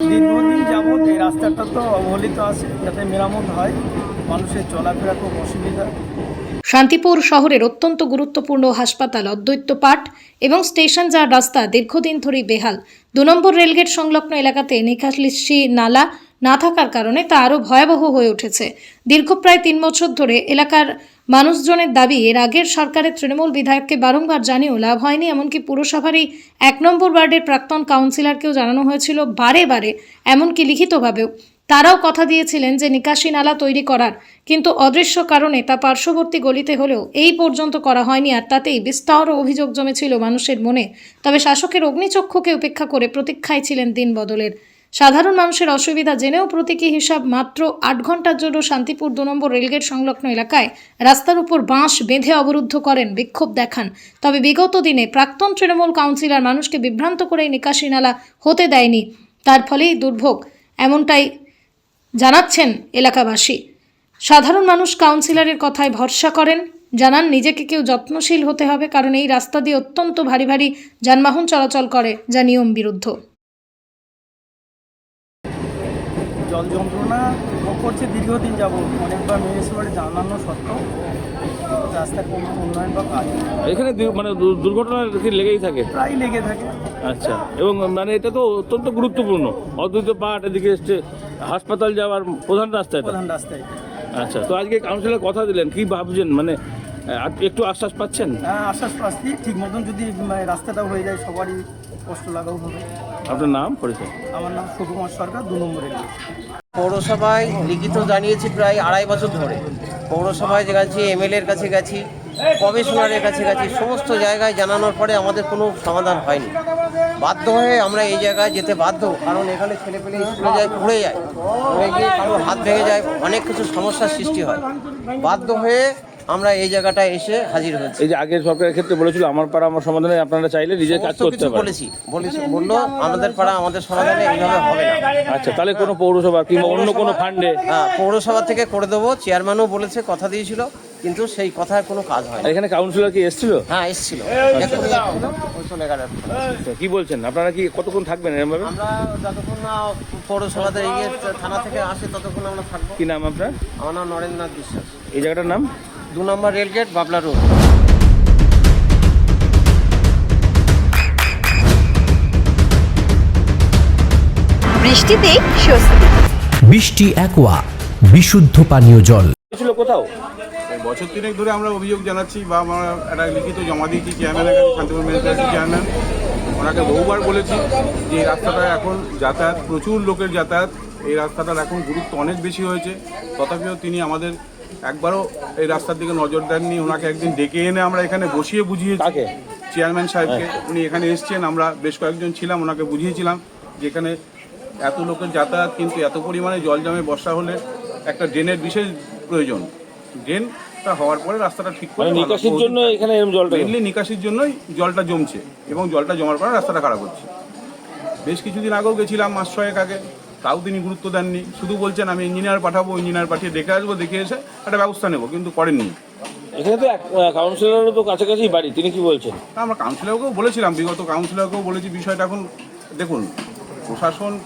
দীর্ঘদিন যাবৎ এই রাস্তাটা তো অবহেলিত আছে, যাতে মেরামত হয়, মানুষের চলাফেরা খুব অসুবিধা। শান্তিপুর শহরের অত্যন্ত গুরুত্বপূর্ণ হাসপাতাল, অদ্বৈত পাঠ এবং স্টেশন যাওয়ার রাস্তা দীর্ঘদিন ধরেই বেহাল। ২ নম্বর রেলগেট সংলগ্ন এলাকাতে নিকাশি নালা না থাকার কারণে তা আরও ভয়াবহ হয়ে উঠেছে। দীর্ঘ প্রায় ৩ বছর ধরে এলাকার মানুষজনের দাবি, এর আগের সরকারের তৃণমূল বিধায়ককে বারংবার জানিয়েও লাভ হয়নি। এমনকি পুরসভারই ১ নম্বর ওয়ার্ডের প্রাক্তন কাউন্সিলরকেও জানানো হয়েছিল বারে বারে, এমনকি লিখিতভাবেও। তারাও কথা দিয়েছিলেন যে নিকাশি নালা তৈরি করার, কিন্তু অদৃশ্য কারণে তা পার্শ্ববর্তী গলিতে হলেও এই পর্যন্ত করা হয়নি। আর তাতেই বিস্তর অভিযোগ জমেছিল মানুষের মনে। তবে শাসকের অগ্নিচক্ষুকে উপেক্ষা করে প্রতীক্ষায় ছিলেন দিন বদলের। সাধারণ মানুষের অসুবিধা জেনেও প্রতীকী হিসাব মাত্র ৮ ঘন্টার জন্য শান্তিপুর ২ নম্বর রেলগেট সংলগ্ন এলাকায় রাস্তার উপর বাঁশ বেঁধে অবরুদ্ধ করেন, বিক্ষোভ দেখান। তবে বিগত দিনে প্রাক্তন তৃণমূল কাউন্সিলর মানুষকে বিভ্রান্ত করে নিকাশি নালা হতে দেয়নি, তার ফলেই দুর্ভোগ, এমনটাই জানাচ্ছেন এলাকাবাসী। সাধারণ মানুষ কাউন্সিলরের কথায় ভরসা করেন, জানান নিজেকে কেউ যত্নশীল হতে হবে, কারণ এই রাস্তা দিয়ে অত্যন্ত ভারী ভারী যানবাহন চলাচল করে, যা নিয়ম বিরুদ্ধ। জল যন্ত্রণা ভোগ করছে দীর্ঘদিন যাবৎ, অনেকবার মিউনিসিপ্যালিটি জানানো সত্ত্বেও রাস্তার কোনো উন্নয়ন বা কাজ নেই। এখানে দুর্ঘটনা কি লেগেই থাকে? প্রায় লেগে থাকে। আচ্ছা, এবং মানে এটা তো অত্যন্ত গুরুত্বপূর্ণ, অদ্বৈত পাঠ এদিকে এসছে হাসপাতাল যাওয়ার প্রধান রাস্তা এটা। প্রধান রাস্তায়। আচ্ছা, তো আজকে কাউন্সিলর কথা দিলেন, কি ভাবছেন, মানে একটু আশ্বাস পাচ্ছেন? হ্যাঁ, আশ্বাস পাচ্ছি, ঠিক মতন যদি রাস্তাটা হয়ে যায় সবারই কষ্ট লাঘব হবে। আপনার নাম, পরিচয়? আমার নাম সুকুমার সরকার, ২ নম্বরের। পৌরসভায় লিখিত জানিয়েছি প্রায় ২.৫ বছর ধরে। পৌরসভায় গেছি, এমএলএর কাছে গেছি, কমিশনারের কাছে গেছি, সমস্ত জায়গায় জানানোর পরে আমাদের কোনো সমাধান হয়নি। বাধ্য হয়ে আমরা এই জায়গায় যেতে বাধ্য, কারণ এখানে ছেলেপেলে স্কুলে যায়, পড়ে গিয়ে কারো হাত ভেঙে যায়, অনেক কিছু সমস্যার সৃষ্টি হয়। বাধ্য হয়ে আমরা এই জায়গাটায় এসে হাজির হয়েছি। এই যে আগের সরকারের ক্ষেত্রে বলেছিল আমার পাড়া আমার সমাধানে, আপনারা চাইলে নিজের কাজ করতে পারেন। বললো আমাদের পাড়া আমাদের সমাধানে এইভাবে হবে না। আচ্ছা, তাহলে কোনো পৌরসভা কিংবা অন্য কোনো ফান্ডে? হ্যাঁ, পৌরসভা থেকে করে দেবো, চেয়ারম্যানও বলেছে, কথা দিয়েছিল, কিন্তু সেই কথার কোনো কাজ হয় না। এখানে কাউন্সিলর কি এসেছিল? হ্যাঁ, এসেছিল। কি বলছেন আপনারা, কি কতক্ষণ থাকবেন এরকমভাবে? আমরা যতক্ষণ না পৌরসভাতে এগিয়ে থানা থেকে আসে ততক্ষণ আমরা থাকবো। কি নাম আপনার? আমার নাম নরেন্দ্রনাথ বিশ্বাস। এই জায়গাটার নাম? ২ নম্বর রেলগেট, বাবলা রোড। বৃষ্টিতে স্বস্তি। বৃষ্টি অ্যাকোয়া, বিশুদ্ধ পানীয় জল। ছিল কোথাও? বছর ৩ ধরে আমরা অভিযোগ জানাচ্ছি বা আমরা একটা লিখিত জমা দিয়েছি চেয়ারম্যানের কাছে, শান্তিপুর মিউনিসিপ্যালিটির চেয়ারম্যান। ওনাকে বহুবার বলেছি যে এই রাস্তাটা এখন যাতায়াত, প্রচুর লোকের যাতায়াত, এই রাস্তাটার এখন গুরুত্ব অনেক বেশি হয়েছে। তথাপিও তিনি আমাদের একবারও এই রাস্তার দিকে নজর দেননি। ওনাকে একদিন ডেকে এনে আমরা এখানে বসিয়ে বুঝিয়েছি, চেয়ারম্যান সাহেবকে। উনি এখানে এসছেন, আমরা বেশ কয়েকজন ছিলাম, ওনাকে বুঝিয়েছিলাম যে এখানে এত লোকের যাতায়াত, কিন্তু এত পরিমাণে জল জমে বর্ষা হলে একটা ড্রেনের বিশেষ প্রয়োজন। ড্রেনটা হওয়ার পরে রাস্তাটা ঠিক করে নিকাশির জন্য এখানে জলটা, মেনলি নিকাশির জন্যই জলটা জমছে, এবং জলটা জমার পরে রাস্তাটা খারাপ হচ্ছে। বেশ কিছুদিন আগেও গেছিলাম, মাস ৬ আগে, তাও তিনি গুরুত্ব দেননি। শুধু বলছেন আমি ইঞ্জিনিয়ার পাঠাবো, ইঞ্জিনিয়ার পাঠিয়ে দেখে আসবো, দেখে এসে একটা ব্যবস্থা নেবো, কিন্তু করেননি। এখানে তো কাউন্সিলরও তো কাছাকাছি বাড়ি, তিনি কি বলছেন? আমরা কাউন্সিলরকেও বলেছিলাম, বিগত কাউন্সিলরকেও বলেছি বিষয়টা। এখন দেখুন,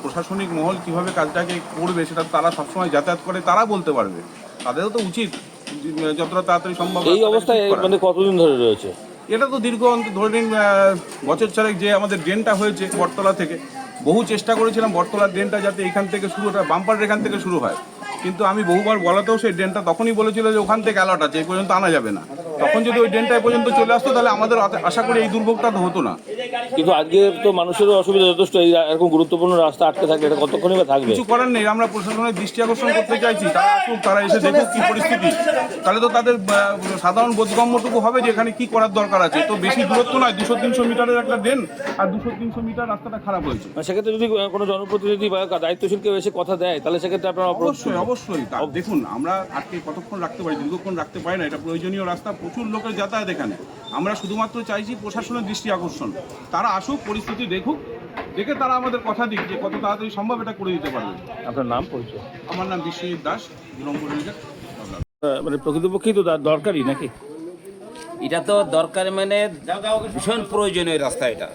প্রশাসনিক মহল কীভাবে কাজটাকে করবে সেটা তারা সবসময় যাতায়াত করে, তারা বলতে পারবে। তাদেরও তো উচিত যতটা তাড়াতাড়ি সম্ভব। এই অবস্থায় মানে কতদিন ধরে রয়েছে এটা? তো দীর্ঘ ধরে নিন বছর চারেক। যে আমাদের ড্রেনটা হয়েছে বটতলা থেকে, বহু চেষ্টা করেছিলাম বটতলার ড্রেনটা যাতে এখান থেকে শুরু, বাম্পার এখান থেকে শুরু হয়, কিন্তু আমি বহুবার বলাতেও সেই ড্রেনটা তখনই বলেছিল যে ওখান থেকে অ্যালার্ট আছে, এই পর্যন্ত আনা যাবে না। তখন যদি ওই ড্রেনটা এই পর্যন্ত চলে আসতো তাহলে আমাদের আশা করি এই দুর্ভোগটা তো হতো না। কিন্তু আজকে তো মানুষেরও অসুবিধা যথেষ্ট, এই এরকম গুরুত্বপূর্ণ রাস্তা আটকে থাকলে এটা কতক্ষণই বা থাকবে? কিছু করার নেই। আমরা প্রশাসনের দৃষ্টি আকর্ষণ করতে চাইছি, তারা আসুক, তারা এসে দেখুক কি পরিস্থিতি। তাহলে তো তাদের সাধারণ বোধগম্যটুকু হবে যে এখানে কি করার দরকার আছে। তো বেশি দূরত্ব নয়, ২০০-৩০০ মিটারের একটা ড্রেন, আর ২০০-৩০০ মিটার রাস্তাটা খারাপ হয়েছে। সেক্ষেত্রে যদি কোনো জনপ্রতিনিধি বা দায়িত্বশীল কেউ এসে কথা দেয়, তাহলে সেক্ষেত্রে আপনারা অবশ্যই দেখুন, আমরা আটকে কতক্ষণ রাখতে পারি, দীর্ঘক্ষণ রাখতে পারি না। এটা প্রয়োজনীয় রাস্তা, প্রচুর লোকের যাতায়াত এখানে। আমরা শুধুমাত্র চাইছি প্রশাসনের দৃষ্টি আকর্ষণ, তারা আসুক, পরিস্থিতি দেখুক, দেখে তারা আমাদের কথা দিক যে কত তাড়াতাড়ি সম্ভব এটা করে দিতে পারবে। আপনার নাম, পরিচয়? আমার নাম বিশ্বজিৎ দাস, ২ নম্বর রেলগেট। মানে প্রকৃতপক্ষেই তো দরকারই নাকি? এটা তো দরকার, মানে ভীষণ প্রয়োজনীয় রাস্তা এটা।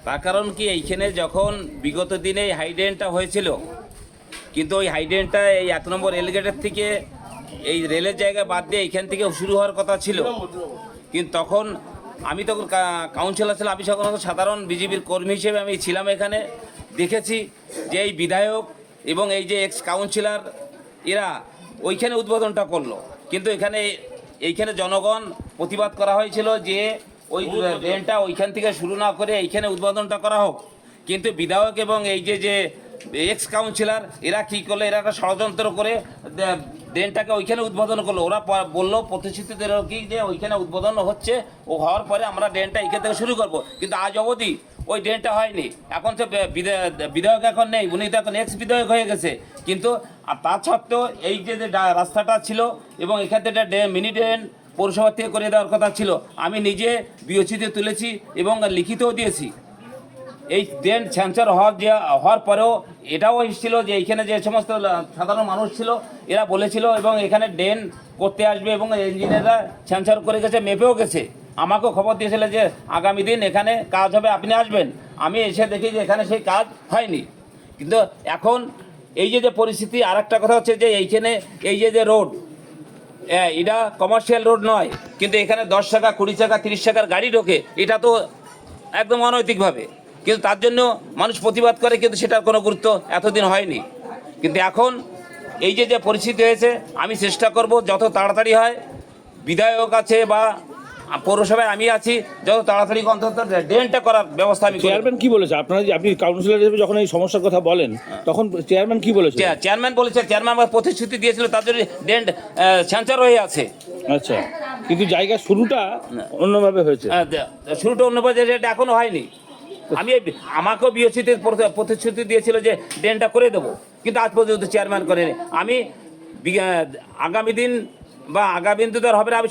তার কারণ কি, এইখানে যখন বিগত দিনে এই হাইড্রেনটা হয়েছিল, কিন্তু ওই হাইড্রেনটা এই 1 নম্বর রেলগেটের থেকে এই রেলের জায়গায় বাদ দিয়ে এইখান থেকে শুরু হওয়ার কথা ছিল। কিন্তু তখন আমি তখন কাউন্সিলর ছিলাম, আমি তখন সাধারণ বিজেপির কর্মী হিসেবে আমি ছিলাম এখানে। দেখেছি যে এই বিধায়ক এবং এই যে এক্স কাউন্সিলর এরা ওইখানে উদ্বোধনটা করলো, কিন্তু এইখানে জনগণ প্রতিবাদ করা হয়েছিল যে ওই ড্রেনটা ওইখান থেকে শুরু না করে এইখানে উদ্বোধনটা করা হোক। কিন্তু বিধায়ক এবং এই যে এক্স কাউন্সিলর এরা কী করলো, এরা একটা ষড়যন্ত্র করে ড্রেনটাকে ওইখানে উদ্বোধন করলো। ওরা বললো প্রতিশ্রুতি দিল কি যে ওইখানে উদ্বোধন হচ্ছে, ও হওয়ার পরে আমরা ড্রেনটা এইখান থেকে শুরু করব। কিন্তু আজ অবধি ওই ড্রেনটা হয়নি। এখন তো বিধায়ক এখন নেই, উনি তো এখন এক্স বিধায়ক হয়ে গেছে। কিন্তু তা সত্ত্বেও এই যে রাস্তাটা ছিল এবং এখান থেকে মিনি ড্রেন পৌরসভা থেকে করে দেওয়ার কথা ছিল, আমি নিজে বিওসিতে তুলেছি এবং লিখিতও দিয়েছি। এই ড্রেন স্যাংশন হওয়ার পরেও এটাও এসেছিল যে এইখানে যে সমস্ত সাধারণ মানুষ ছিল এরা বলেছিল এবং এখানে ড্রেন করতে আসবে এবং ইঞ্জিনিয়াররা স্যাংশন করে গেছে, মেপেও গেছে। আমাকেও খবর দিয়েছিল যে আগামী দিন এখানে কাজ হবে, আপনি আসবেন। আমি এসে দেখি যে এখানে সেই কাজ হয়নি। কিন্তু এখন এই যে পরিস্থিতি, আর একটা কথা হচ্ছে যে এইখানে এই যে রোড, এটা কমার্শিয়াল রোড নয়, কিন্তু এখানে 10 টাকা 20 টাকা 30 টাকার গাড়ি ঢোকে, এটা তো একদম অনৈতিকভাবে। কিন্তু তার জন্য মানুষ প্রতিবাদ করে, কিন্তু সেটার কোনো গুরুত্ব এতদিন হয়নি। কিন্তু এখন এই যে পরিস্থিতি হয়েছে, আমি চেষ্টা করব যত তাড়াতাড়ি হয়, বিধায়ক আছে বা পৌরসভায় আমি আছি, যত তাড়াতাড়ি অন্তত ড্রেনটা করার ব্যবস্থা আমি। চেয়ারম্যান কি বলেছে আপনি কাউন্সিলর হিসেবে যখন এই সমস্যার কথা বলেন তখন চেয়ারম্যান কি বলেছে? চেয়ারম্যান আমার প্রতিশ্রুতি দিয়েছিল, তার জন্য ড্রেন স্যাংশন হয়ে আছে। আচ্ছা, কিন্তু জায়গা শুরুটা অন্যভাবে হয়েছে। শুরুটা অন্যভাবে, এটা এখনো হয়নি। আমাকেও বিওসিতে প্রতিশ্রুতি দিয়েছিল যে ড্রেনটা করে দেবো, কিন্তু আজ পর্যন্ত চেয়ারম্যান করেনি। আমি আগামী দিন বা আগামী দিন তো আর হবে না, আমি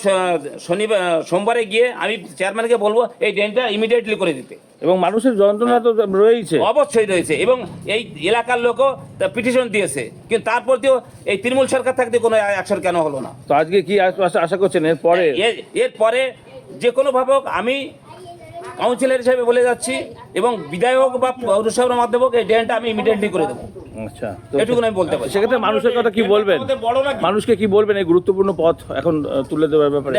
সোমবারে গিয়ে আমি চেয়ারম্যানকে বলবো এই ড্রেনটা ইমিডিয়েটলি করে দিতে। এবং মানুষের যন্ত্রণা তো রয়েছে, অবশ্যই রয়েছে, এবং এই এলাকার লোকও পিটিশন দিয়েছে। কিন্তু তারপরেও এই তৃণমূল সরকার থাকতে কোনো অ্যাকশন কেন হলো না? তো আজকে কি আশা করছেন এরপরে যে কোনোভাবে হোক, আমি কাউন্সিলর হিসেবে বলে যাচ্ছি এবং বিধায়ক বা পৌরসভার মাধ্যমে এই ড্রেনটা আমি ইমিডিয়েটলি করে দেবো। আচ্ছা, এটুকু আমি বলতে পারি। সেক্ষেত্রে মানুষের কথা কি বলবেন? মানুষকে কি বলবেন এই গুরুত্বপূর্ণ পথ এখন তুলে দেওয়ার ব্যাপারে?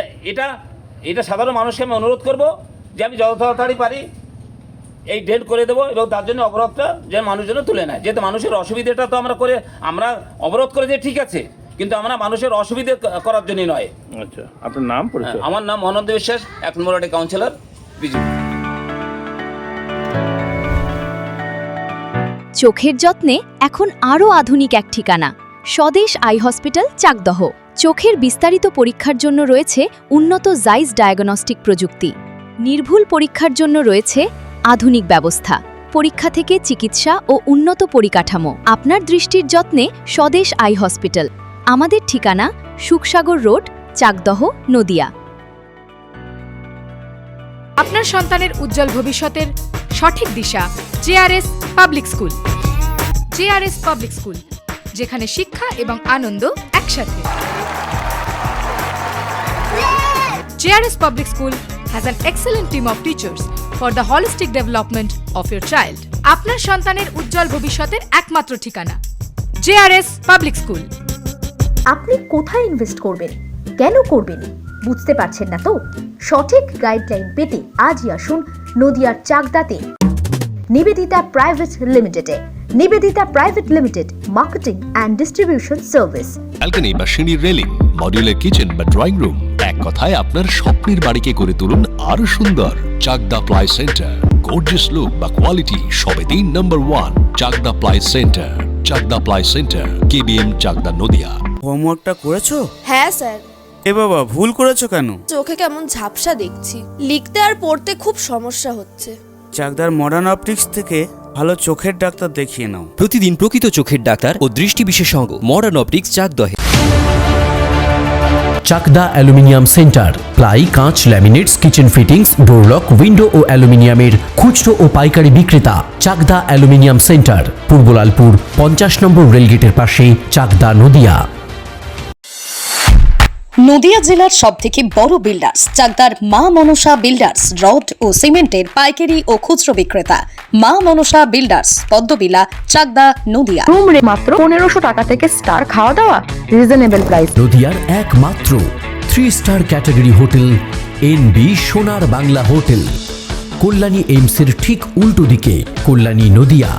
এটা সাধারণ মানুষকে আমি অনুরোধ করব যে আমি যত তাড়াতাড়ি পারি এই ড্রেন করে দেবো, এবং তার জন্য অবরোধটা যেন মানুষজন তুলে নেয়। যেহেতু মানুষের অসুবিধাটা তো আমরা অবরোধ করে যে ঠিক আছে, কিন্তু আমরা মানুষের অসুবিধে করার জন্য নয়। আচ্ছা, আপনার নাম পরিচয়? আমার নাম অনন্ত বিশ্বাস, 1 নম্বর ওয়ার্ডের কাউন্সিলর, বিজেপি। চোখের যত্নে এখন আরও আধুনিক এক ঠিকানা, স্বদেশ আই হসপিটাল, চাকদহ। চোখের বিস্তারিত পরীক্ষার জন্য রয়েছে উন্নত জাইস ডায়াগনস্টিক প্রযুক্তি। নির্ভুল পরীক্ষার জন্য রয়েছে আধুনিক ব্যবস্থা, পরীক্ষা থেকে চিকিৎসা ও উন্নত পরিকাঠামো। আপনার দৃষ্টির যত্নে স্বদেশ আই হসপিটাল। আমাদের ঠিকানা সুখসাগর রোড, চাকদহ, নদিয়া। আপনার সন্তানের উজ্জ্বল ভবিষ্যতের সঠিক দিশা JRS public school. JRS public school, যেখানে শিক্ষা এবং আনন্দ একসাথে। JRS public school has an excellent team of teachers for the holistic development of your child. আপনার সন্তানের উজ্জ্বল ভবিষ্যতের একমাত্র ঠিকানা জেআরএস পাবলিক স্কুল। আপনি কোথায় ইনভেস্ট করবেন, কেন করবেন, বুঝতে পারছেন না তো? সঠিক গাইডলাইন পেতে আজই আসুন নদিয়ার চাকদাতে নিবেদিতা প্রাইভেট লিমিটেডে। Nivedita private limited, marketing and distribution service. Balcony বা সিঁড়ির রেলিং, মডিউলার কিচেন বা ড্রয়িং রুম, এক কথায় আপনার স্বপ্নের বাড়িকে করে তুলুন আরো সুন্দর। Chakdah ply centre, gorgeous look বা কোয়ালিটি সবে 3 number 1 Chakdah ply centre. Chakdah ply centre, KBM, Chakdah, Nadia. হোমওয়ার্কটা করেছো? হ্যাঁ স্যার। এ বাবা, ভুল করেছো কেন? চোখে কেমন ঝাপসা দেখছি, লিখতে আর পড়তে খুব সমস্যা হচ্ছে। চাকদার মডার্ন অপটিক্স থেকে ভালো চোখের ডাক্তার দেখিয়ে নাও। প্রতিদিন প্রকৃত চোখের ডাক্তার ও দৃষ্টি বিশেষজ্ঞ মডার্ন অপটিক্স, চাকদহে। চাকদা অ্যালুমিনিয়াম সেন্টার, প্লাই, কাঁচ, laminates, kitchen fittings, door lock, window ও অ্যালুমিনিয়ামের খুচরো ও পাইকারি বিক্রেতা। Chakdah aluminium centre, Purbalalpur, 50 number রেলগেটের পাশে, চাকদা, নদিয়া। নদিয়া জেলার সবথেকে বড় বিল্ডার্স চাকদার মা মনসা বিল্ডার্স রড ও সিমেন্টের পাইকারি ও খুচরো বিক্রেতা মা মনসা বিল্ডার্স পদ্মবিলা চাকদা নদিয়া। রুম রে মাত্র 1500 টাকা থেকে স্টার, খাওয়া দাওয়া রিজনেবল প্রাইস। নদিয়ার একমাত্র 3 স্টার ক্যাটাগরি হোটেল এনবি সোনার বাংলা হোটেল, কল্যাণী এইমসের ঠিক উল্টো দিকে, কল্যাণী নদিয়া।